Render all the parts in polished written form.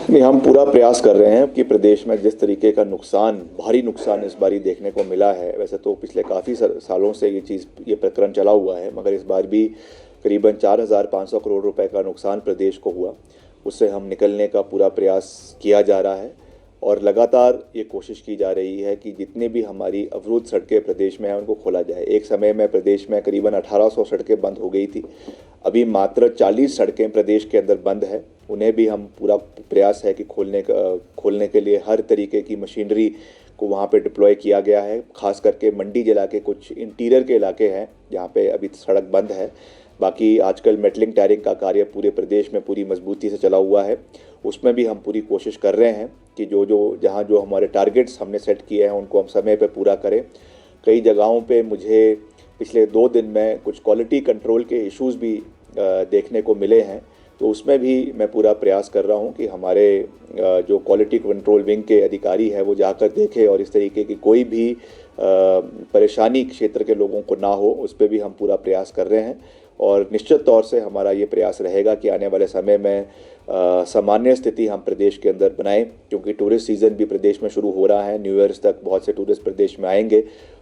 नहीं, हम पूरा प्रयास कर रहे हैं कि प्रदेश में जिस तरीके का नुकसान, भारी नुकसान इस बारी देखने को मिला है। वैसे तो पिछले काफ़ी सालों से ये प्रकरण चला हुआ है, मगर इस बार भी करीबन 4,500 करोड़ रुपए का नुकसान प्रदेश को हुआ। उससे हम निकलने का पूरा प्रयास किया जा रहा है और लगातार ये कोशिश की जा रही है कि जितनी भी हमारी अवरुद्ध सड़कें प्रदेश में हैं उनको खोला जाए। एक समय में प्रदेश में करीबन 1800 सड़कें बंद हो गई थी। अभी मात्र 40 सड़कें प्रदेश के अंदर बंद है। उन्हें भी हम पूरा प्रयास है कि खोलने के लिए हर तरीके की मशीनरी को वहाँ पे डिप्लॉय किया गया है। खास करके मंडी जिला के कुछ इंटीरियर के इलाके हैं जहाँ पे अभी सड़क बंद है। बाकी आजकल मेटलिंग टायरिंग का कार्य पूरे प्रदेश में पूरी मजबूती से चला हुआ है। उसमें भी हम पूरी कोशिश कर रहे हैं कि जो हमारे टारगेट्स हमने सेट किए हैं उनको हम समय पे पूरा करें। कई जगहों पे मुझे पिछले 2 दिन में कुछ क्वालिटी कंट्रोल के इश्यूज़ भी देखने को मिले हैं, तो उसमें भी मैं पूरा प्रयास कर रहा हूं कि हमारे जो क्वालिटी कंट्रोल विंग के अधिकारी है वो जाकर देखें और इस तरीके की कोई भी परेशानी क्षेत्र के लोगों को ना हो, उस पर भी हम पूरा प्रयास कर रहे हैं। और निश्चित तौर से हमारा ये प्रयास रहेगा कि आने वाले समय में सामान्य स्थिति हम प्रदेश के अंदर बनाएं, क्योंकि टूरिस्ट सीज़न भी प्रदेश में शुरू हो रहा है। न्यू ईयर्स तक बहुत से टूरिस्ट प्रदेश में आएंगे,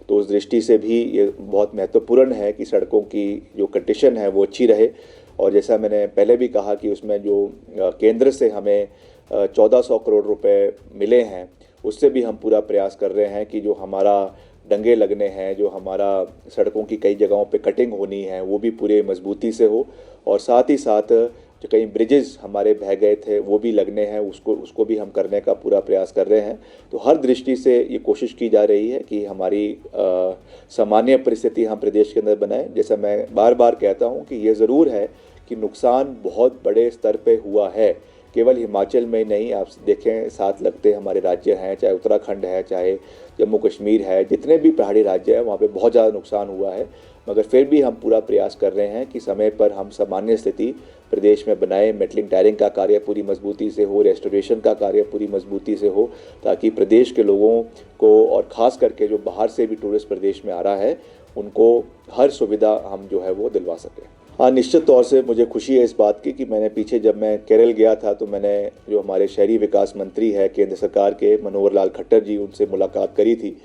तो उस दृष्टि से भी ये बहुत महत्वपूर्ण है कि सड़कों की जो कंडीशन है वो अच्छी रहे। और जैसा मैंने पहले भी कहा कि उसमें जो केंद्र से हमें 1400 करोड़ रुपए मिले हैं, उससे भी हम पूरा प्रयास कर रहे हैं कि जो हमारा डंगे लगने हैं, जो हमारा सड़कों की कई जगहों पे कटिंग होनी है, वो भी पूरे मजबूती से हो। और साथ ही साथ जो कई ब्रिजेस हमारे बह गए थे वो भी लगने हैं, उसको भी हम करने का पूरा प्रयास कर रहे हैं। तो हर दृष्टि से ये कोशिश की जा रही है कि हमारी सामान्य परिस्थिति हम प्रदेश के अंदर बनाएं। जैसा मैं बार बार कहता हूँ कि ये ज़रूर है कि नुकसान बहुत बड़े स्तर पे हुआ है। केवल हिमाचल में नहीं, आप देखें साथ लगते हमारे राज्य हैं, चाहे उत्तराखंड है, चाहे जम्मू कश्मीर है, जितने भी पहाड़ी राज्य हैं वहाँ पे बहुत ज़्यादा नुकसान हुआ है। मगर फिर भी हम पूरा प्रयास कर रहे हैं कि समय पर हम सामान्य स्थिति प्रदेश में बनाए। मेटलिंग टायरिंग का कार्य पूरी मजबूती से हो, रेस्टोरेशन का कार्य पूरी मजबूती से हो, ताकि प्रदेश के लोगों को और ख़ास करके जो बाहर से भी टूरिस्ट प्रदेश में आ रहा है उनको हर सुविधा हम जो है वो दिलवा सकें। हाँ, निश्चित तौर से मुझे खुशी है इस बात की कि मैंने पीछे जब मैं केरल गया था तो मैंने जो हमारे शहरी विकास मंत्री है केंद्र सरकार के, मनोहर लाल खट्टर जी, उनसे मुलाकात करी थी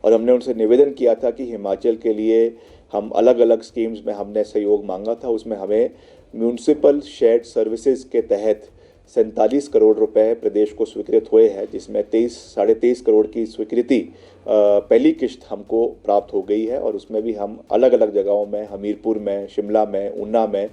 और हमने उनसे निवेदन किया था कि हिमाचल के लिए हम अलग अलग स्कीम्स में हमने सहयोग मांगा था। उसमें हमें म्यूनसिपल शेयर्ड सर्विसेज के तहत 47 करोड़ रुपए प्रदेश को स्वीकृत हुए हैं, जिसमें 23-23.5 करोड़ की स्वीकृति पहली किश्त हमको प्राप्त हो गई है। और उसमें भी हम अलग अलग जगहों में, हमीरपुर में, शिमला में, ऊना में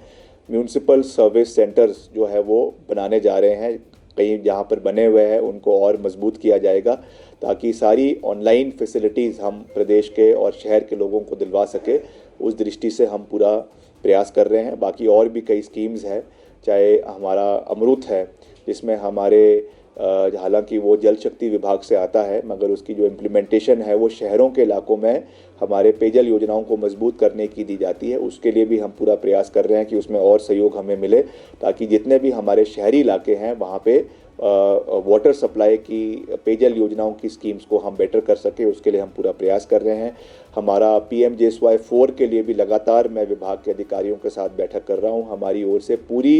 म्यूनसिपल सर्विस सेंटर्स जो है वो बनाने जा रहे हैं। कहीं जहाँ पर बने हुए हैं उनको और मजबूत किया जाएगा, ताकि सारी ऑनलाइन फैसिलिटीज़ हम प्रदेश के और शहर के लोगों को दिलवा सके। उस दृष्टि से हम पूरा प्रयास कर रहे हैं। बाकी और भी कई स्कीम्स हैं, चाहे हमारा अमृत है जिसमें हमारे हालांकि वो जल शक्ति विभाग से आता है, मगर उसकी जो इम्प्लीमेंटेशन है वो शहरों के इलाकों में हमारे पेयजल योजनाओं को मजबूत करने की दी जाती है। उसके लिए भी हम पूरा प्रयास कर रहे हैं कि उसमें और सहयोग हमें मिले, ताकि जितने भी हमारे शहरी इलाके हैं वहाँ पे वाटर सप्लाई की, पेयजल योजनाओं की स्कीम्स को हम बेटर कर सके। उसके लिए हम पूरा प्रयास कर रहे हैं। हमारा PMJSY 4 के लिए भी लगातार मैं विभाग के अधिकारियों के साथ बैठक कर रहा हूं। हमारी ओर से पूरी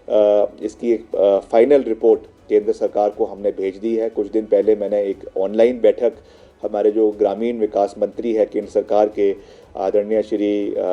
इसकी एक फाइनल रिपोर्ट केंद्र सरकार को हमने भेज दी है। कुछ दिन पहले मैंने एक ऑनलाइन बैठक हमारे जो ग्रामीण विकास मंत्री है केंद्र सरकार के, आदरणीय श्री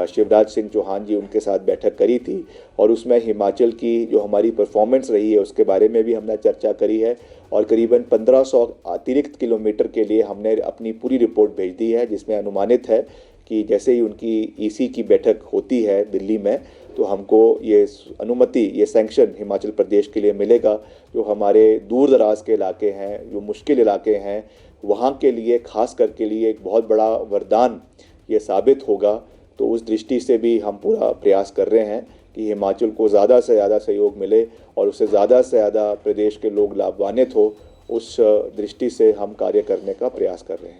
शिवराज सिंह चौहान जी, उनके साथ बैठक करी थी और उसमें हिमाचल की जो हमारी परफॉर्मेंस रही है उसके बारे में भी हमने चर्चा करी है। और करीबन 1500 अतिरिक्त किलोमीटर के लिए हमने अपनी पूरी रिपोर्ट भेज दी है, जिसमें अनुमानित है कि जैसे ही उनकी EC की बैठक होती है दिल्ली में, तो हमको ये अनुमति, ये सैंक्शन हिमाचल प्रदेश के लिए मिलेगा। जो हमारे दूर दराज के इलाके हैं, जो मुश्किल इलाके हैं, वहाँ के लिए खास करके लिए एक बहुत बड़ा वरदान ये साबित होगा। तो उस दृष्टि से भी हम पूरा प्रयास कर रहे हैं कि हिमाचल को ज़्यादा से ज़्यादा सहयोग मिले और उससे ज़्यादा से ज़्यादा प्रदेश के लोग लाभान्वित हो। उस दृष्टि से हम कार्य करने का प्रयास कर रहे हैं।